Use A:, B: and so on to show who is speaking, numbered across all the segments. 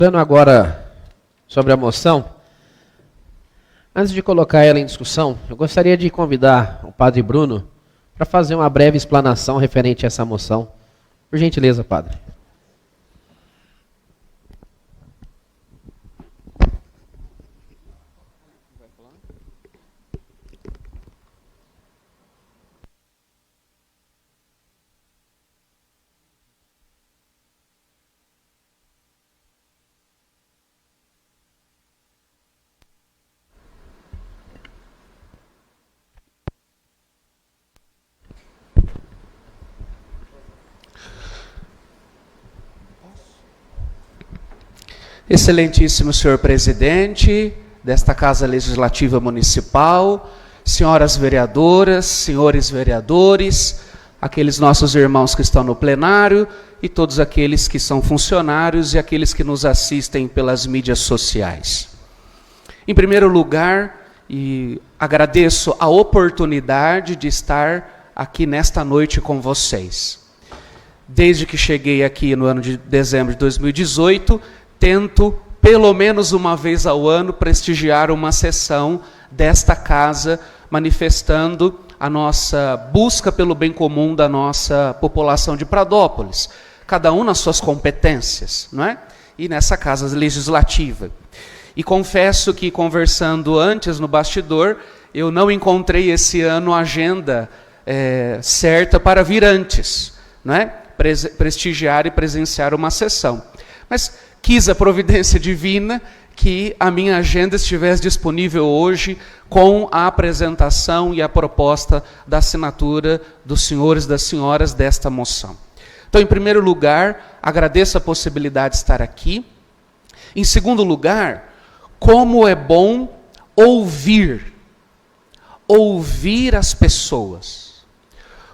A: Dando agora sobre a moção, antes de colocar ela em discussão, eu gostaria de convidar o Padre Bruno para fazer uma breve explanação referente a essa moção. Por gentileza, Padre.
B: Excelentíssimo senhor presidente desta Casa Legislativa Municipal, senhoras vereadoras, senhores vereadores, aqueles nossos irmãos que estão no plenário e todos aqueles que são funcionários e aqueles que nos assistem pelas mídias sociais. Em primeiro lugar, agradeço a oportunidade de estar aqui nesta noite com vocês. Desde que cheguei aqui no ano de dezembro de 2018, tento, pelo menos uma vez ao ano, prestigiar uma sessão desta casa, manifestando a nossa busca pelo bem comum da nossa população de Pradópolis, cada um nas suas competências, não é? E nessa casa legislativa. E confesso que, conversando antes no bastidor, eu não encontrei esse ano a agenda certa para vir antes, não é? Prestigiar e presenciar uma sessão. Mas quis a providência divina que a minha agenda estivesse disponível hoje com a apresentação e a proposta da assinatura dos senhores e das senhoras desta moção. Então, em primeiro lugar, agradeço a possibilidade de estar aqui. Em segundo lugar, como é bom ouvir as pessoas.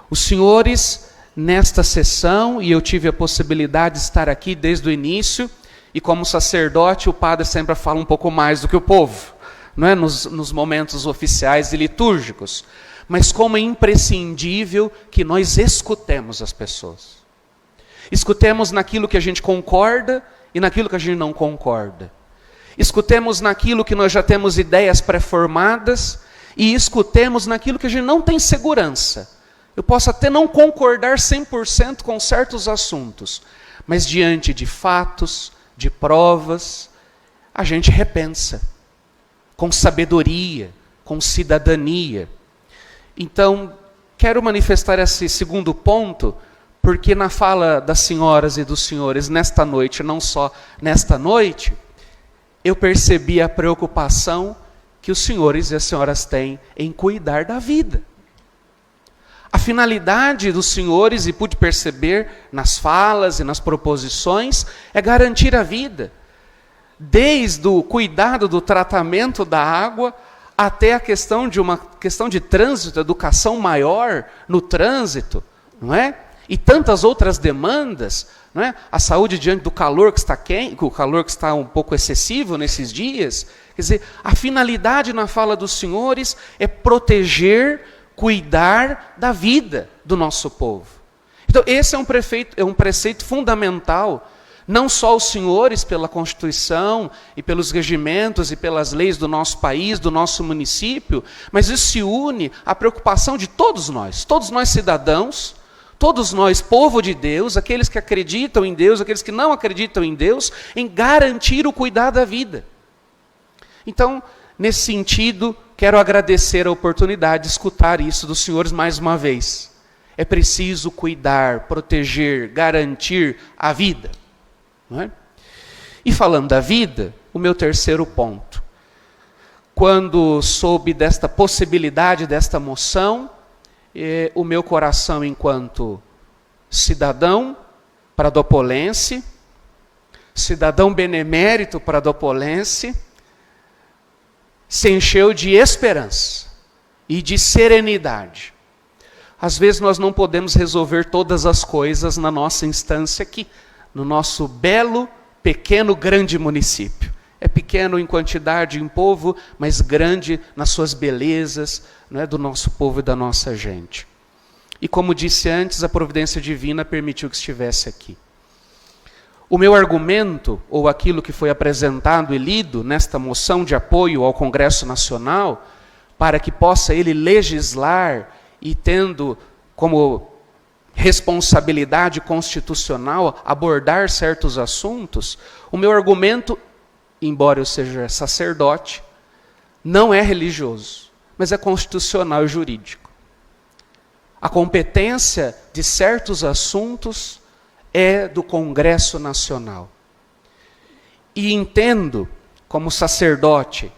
B: Os senhores, nesta sessão, e eu tive a possibilidade de estar aqui desde o início, e como sacerdote, o padre sempre fala um pouco mais do que o povo, não é? Nos momentos oficiais e litúrgicos. Mas como é imprescindível que nós escutemos as pessoas. Escutemos naquilo que a gente concorda e naquilo que a gente não concorda. Escutemos naquilo que nós já temos ideias pré-formadas e escutemos naquilo que a gente não tem segurança. Eu posso até não concordar 100% com certos assuntos, mas diante de fatos, de provas, a gente repensa, com sabedoria, com cidadania. Então, quero manifestar esse segundo ponto, porque na fala das senhoras e dos senhores nesta noite, não só nesta noite, eu percebi a preocupação que os senhores e as senhoras têm em cuidar da vida. A finalidade dos senhores, e pude perceber nas falas e nas proposições, é garantir a vida. Desde o cuidado do tratamento da água, até a questão de uma questão de trânsito, educação maior no trânsito, não é? E tantas outras demandas, não é? A saúde diante do calor que está quente, o calor que está um pouco excessivo nesses dias. Quer dizer, a finalidade na fala dos senhores é proteger, cuidar da vida do nosso povo. Então, esse é um preceito fundamental, não só os senhores pela Constituição e pelos regimentos e pelas leis do nosso país, do nosso município, mas isso se une à preocupação de todos nós cidadãos, todos nós, povo de Deus, aqueles que acreditam em Deus, aqueles que não acreditam em Deus, em garantir o cuidado da vida. Então, nesse sentido, quero agradecer a oportunidade de escutar isso dos senhores mais uma vez. É preciso cuidar, proteger, garantir a vida. Não é? E falando da vida, o meu terceiro ponto. Quando soube desta possibilidade, desta moção, o meu coração enquanto cidadão pradopolense, cidadão benemérito pradopolense, se encheu de esperança e de serenidade. Às vezes nós não podemos resolver todas as coisas na nossa instância aqui, no nosso belo, pequeno, grande município. É pequeno em quantidade, em povo, mas grande nas suas belezas, não é, do nosso povo e da nossa gente. E como disse antes, a providência divina permitiu que estivesse aqui. O meu argumento, ou aquilo que foi apresentado e lido nesta moção de apoio ao Congresso Nacional, para que possa ele legislar e tendo como responsabilidade constitucional abordar certos assuntos, o meu argumento, embora eu seja sacerdote, não é religioso, mas é constitucional e jurídico. A competência de certos assuntos é do Congresso Nacional. E entendo, como sacerdote,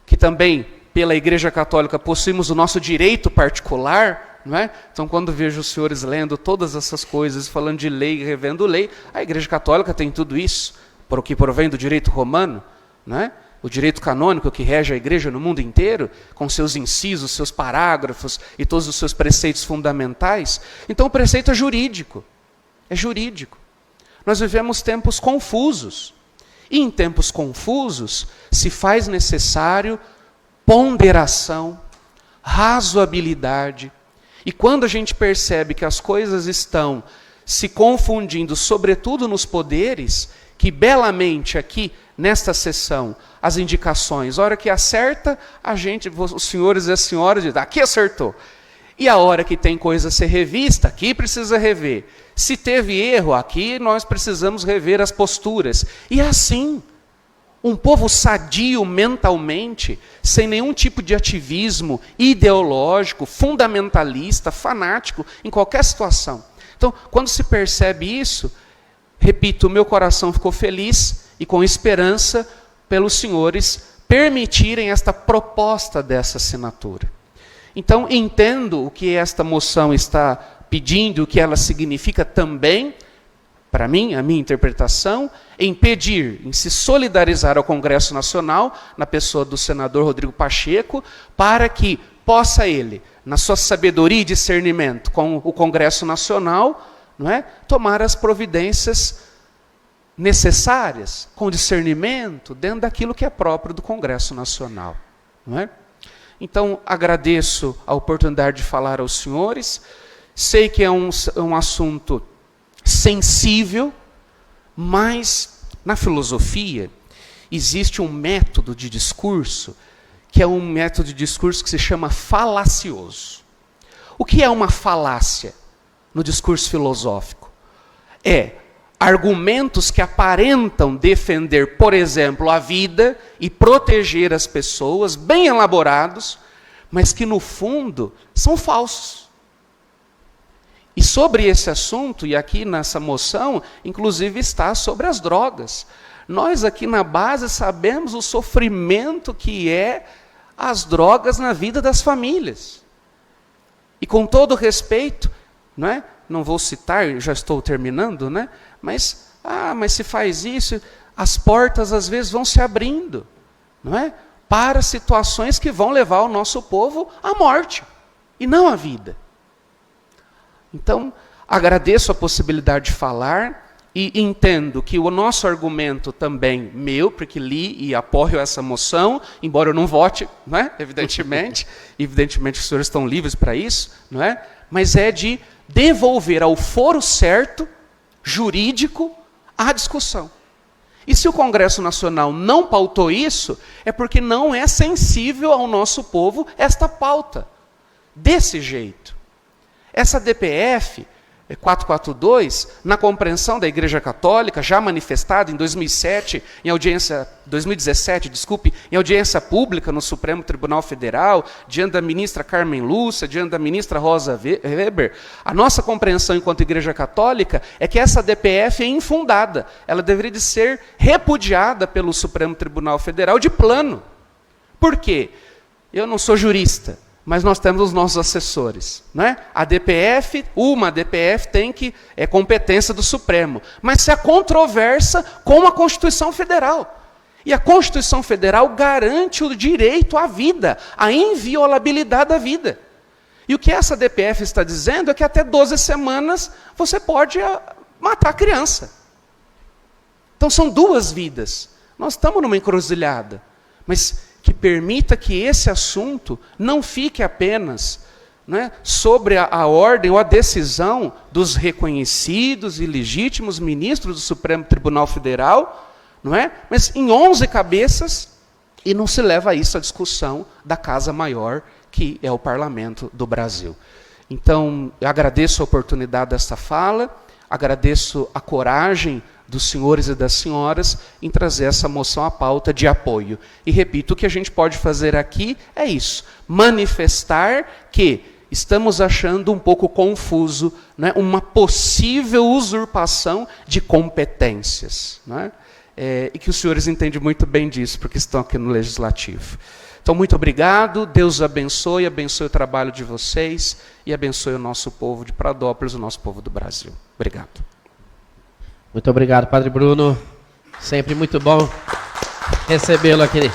B: que também pela Igreja Católica possuímos o nosso direito particular, não é? Então, quando vejo os senhores lendo todas essas coisas, falando de lei e revendo lei, a Igreja Católica tem tudo isso, por o que provém do direito romano, não é? O direito canônico que rege a Igreja no mundo inteiro, com seus incisos, seus parágrafos e todos os seus preceitos fundamentais. Então, o preceito é jurídico. É jurídico. Nós vivemos tempos confusos. E em tempos confusos, se faz necessário ponderação, razoabilidade. E quando a gente percebe que as coisas estão se confundindo, sobretudo nos poderes, que belamente aqui, nesta sessão, as indicações, a hora que acerta, a gente, os senhores e as senhoras, dizem, aqui acertou. E a hora que tem coisa a ser revista, aqui precisa rever. Se teve erro, aqui nós precisamos rever as posturas. E assim, um povo sadio mentalmente, sem nenhum tipo de ativismo ideológico, fundamentalista, fanático, em qualquer situação. Então, quando se percebe isso, repito, o meu coração ficou feliz e com esperança pelos senhores permitirem esta proposta dessa assinatura. Então, entendo o que esta moção está pedindo, o que ela significa também, para mim, a minha interpretação, em pedir, em se solidarizar ao Congresso Nacional, na pessoa do senador Rodrigo Pacheco, para que possa ele, na sua sabedoria e discernimento com o Congresso Nacional, não é, tomar as providências necessárias, com discernimento, dentro daquilo que é próprio do Congresso Nacional. Não é? Então, agradeço a oportunidade de falar aos senhores. Sei que é um assunto sensível, mas na filosofia existe um método de discurso, que é um método de discurso que se chama falacioso. O que é uma falácia no discurso filosófico? É argumentos que aparentam defender, por exemplo, a vida e proteger as pessoas, bem elaborados, mas que no fundo são falsos. E sobre esse assunto, e aqui nessa moção, inclusive está sobre as drogas. Nós aqui na base sabemos o sofrimento que é as drogas na vida das famílias. E com todo respeito, não é? Não vou citar, já estou terminando, né? Mas se faz isso, as portas às vezes vão se abrindo, não é? Para situações que vão levar o nosso povo à morte, e não à vida. Então, agradeço a possibilidade de falar, e entendo que o nosso argumento também, meu, porque li e apoio essa moção, embora eu não vote, não é? Evidentemente os senhores estão livres para isso, não é? Mas é de devolver ao foro certo, jurídico, a discussão. E se o Congresso Nacional não pautou isso, é porque não é sensível ao nosso povo esta pauta. Desse jeito. Essa DPF 442, na compreensão da Igreja Católica, já manifestada em 2017, em audiência pública no Supremo Tribunal Federal, diante da ministra Carmen Lúcia, diante da ministra Rosa Weber, a nossa compreensão enquanto Igreja Católica é que essa DPF é infundada. Ela deveria de ser repudiada pelo Supremo Tribunal Federal de plano. Por quê? Eu não sou jurista, mas nós temos os nossos assessores. Né? Uma DPF é competência do Supremo, mas se há controvérsia com a Constituição Federal. E a Constituição Federal garante o direito à vida, a inviolabilidade da vida. E o que essa DPF está dizendo é que até 12 semanas você pode matar a criança. Então são duas vidas. Nós estamos numa encruzilhada, mas que permita que esse assunto não fique apenas né, sobre a ordem ou a decisão dos reconhecidos e legítimos ministros do Supremo Tribunal Federal, não é? Mas em 11 cabeças, e não se leva isso à discussão da Casa Maior, que é o Parlamento do Brasil. Então, eu agradeço a oportunidade desta fala, agradeço a coragem dos senhores e das senhoras em trazer essa moção à pauta de apoio. E repito, o que a gente pode fazer aqui é isso, manifestar que estamos achando um pouco confuso, né, uma possível usurpação de competências, né, e que os senhores entendem muito bem disso, porque estão aqui no Legislativo. Então, muito obrigado, Deus abençoe o trabalho de vocês e abençoe o nosso povo de Pradópolis, o nosso povo do Brasil. Obrigado.
A: Muito obrigado, Padre Bruno. Sempre muito bom recebê-lo aqui